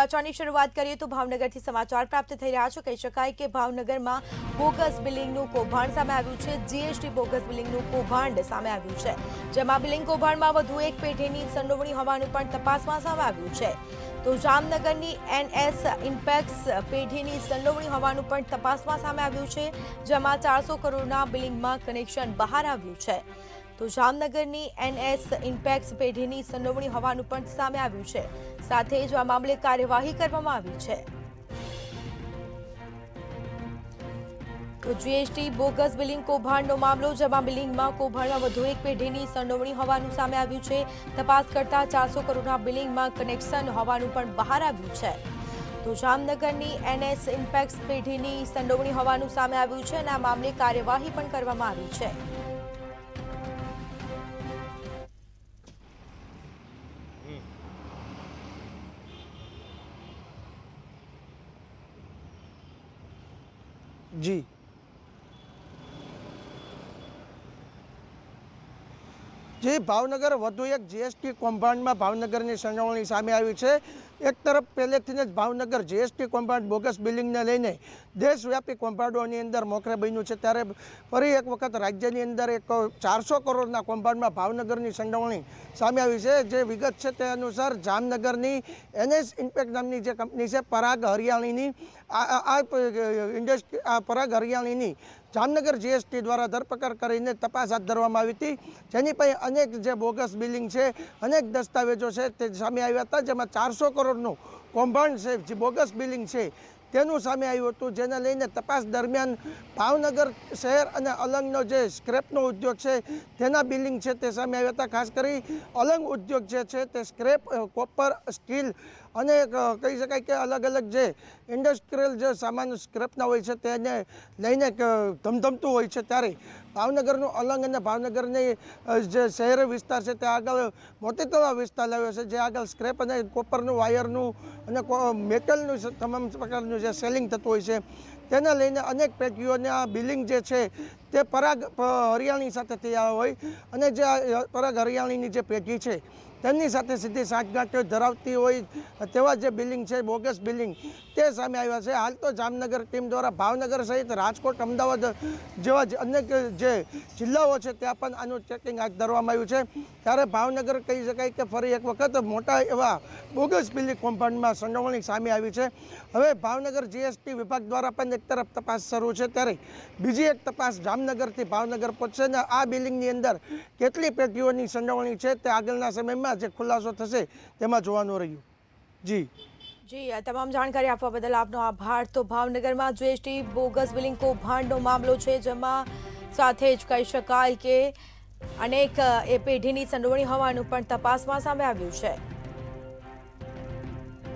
સમાચારની શરૂઆત કરીએ તો ભાવનગરથી સમાચાર પ્રાપ્ત થઈ રહ્યા છે। કહી શકાય કે ભાવનગરમાં બોગસ બિલિંગનું કૌભાંડ સામે આવ્યું છે। જીએસટી બોગસ બિલિંગનું કૌભાંડ સામે આવ્યું છે, જેમાં બિલિંગ કૌભાંડમાં વધુ એક પેઢીની સંડોવણી હોવાનું પણ તપાસમાં સામે આવ્યું છે। તો જામનગરની એનએસ ઇમ્પેક્સ પેઢીની સંડોવણી હોવાનું પણ તપાસમાં સામે આવ્યું છે, જેમાં 400 કરોડના બિલિંગમાં કનેક્શન બહાર આવ્યું છે। તો જામનગરની એનએસ ઇમ્પેક્સ પેઢીની સંડોવણી હોવાનું પણ સામે આવ્યું છે। સાથે જ આ મામલે કાર્યવાહી કરવામાં આવી છે। તો જીએસટી બોગસ બિલિંગ કૌભાંડનો મામલો, જેમાં બિલિંગમાં કૌભાંડમાં વધુ એક પેઢીની સંડોવણી હોવાનું સામે આવ્યું છે। તપાસ કરતા 400 કરોડના બિલિંગમાં કનેક્શન હોવાનું પણ બહાર આવ્યું છે। તો જામનગરની એનએસ ઇમ્પેક્સ પેઢીની સંડોવણી હોવાનું સામે આવ્યું છે અને આ મામલે કાર્યવાહી પણ કરવામાં આવી છે। જી જે ભાવનગર વધુ એક જીએસટી કૌભાંડમાં ભાવનગરની સંડોવણી સામે આવી છે। એક તરફ પહેલેથી જ ભાવનગર જીએસટી કૌભાંડ બોગસ બિલિંગને લઈને દેશવ્યાપી કૌભાંડોની અંદર મોખરે બન્યું છે, ત્યારે ફરી એક વખત રાજ્યની અંદર એક 400 કરોડના કૌભાંડમાં ભાવનગરની સંડોવણી સામે આવી છે। જે વિગત છે તે અનુસાર જામનગરની એનએસ ઇમ્પેક્ટ નામની જે કંપની છે, પરાગ હરિયાણીની પરાગ હરિયાણીની જામનગર જીએસટી દ્વારા ધરપકડ કરીને તપાસ હાથ ધરવામાં આવી હતી, જેની પાસે અનેક જે બોગસ બિલિંગ છે, અનેક દસ્તાવેજો છે તે સામે આવ્યા હતા, જેમાં 400 કરોડનું કૌભાંડ છે, જે બોગસ બિલિંગ છે તેનું સામે આવ્યું હતું, જેને લઈને તપાસ દરમિયાન ભાવનગર શહેર અને અલંગનો જે સ્ક્રેપનો ઉદ્યોગ છે તેના બિલિંગ છે તે સામે આવ્યા હતા। ખાસ કરી અલંગ ઉદ્યોગ જે છે તે સ્ક્રેપ, કોપર, સ્ટીલ અને કહી શકાય કે અલગ અલગ જે ઇન્ડસ્ટ્રીયલ જે સામાન સ્ક્રેપના હોય છે તેને લઈને ધમધમતું હોય છે, ત્યારે ભાવનગરનું અલંગ અને ભાવનગરની જે શહેરી વિસ્તાર છે તે આગળ મોતી તળાવ વિસ્તાર લાવ્યો છે, જે આગળ સ્ક્રેપ અને કોપરનું, વાયરનું અને મેટલનું તમામ પ્રકારનું જે સેલિંગ થતું હોય છે, તેને લઈને અનેક પેઢીઓના બિલિંગ જે છે તે પરાગ હરિયાણી સાથે થયા હોય અને જે પરાગ હરિયાણીની જે પેઢી છે તેમની સાથે સીધી સાંઠગાંઠ ધરાવતી હોય તેવા જે બિલિંગ છે, બોગસ બિલિંગ તે સામે આવ્યા છે। હાલ તો જામનગર ટીમ દ્વારા ભાવનગર સહિત રાજકોટ, અમદાવાદ જેવા અનેક જે જિલ્લાઓ છે ત્યાં પણ આનું ચેકિંગ હાથ ધરવામાં આવ્યું છે, ત્યારે ભાવનગર કહી શકાય કે ફરી એક વખત મોટા એવા બોગસ બિલિંગ કૌભાંડમાં સંડોવણી સામે આવી છે। હવે ભાવનગર જીએસટી વિભાગ દ્વારા પણ એક તરફ તપાસ શરૂ છે, ત્યારે બીજી એક તપાસ જામનગરથી ભાવનગર પહોંચશે અને આ બિલિંગની અંદર કેટલી પેઢીઓની સંડોવણી છે તે આગળના સમયમાં જે ખુલાસો થશે તેમાં જોવાનું રહ્યું। જી આ તમામ જાણકારી આપવા બદલ આપનો આભાર। તો ભાવનગરમાં જીએસટી બોગસ બિલિંગ કૌભાંડનો મામલો છે, જેમાં સાથે જ કહી શકાય કે અનેક એ પેઢીની સંડોવણી હોવાનું પણ તપાસમાં સામે આવ્યું છે।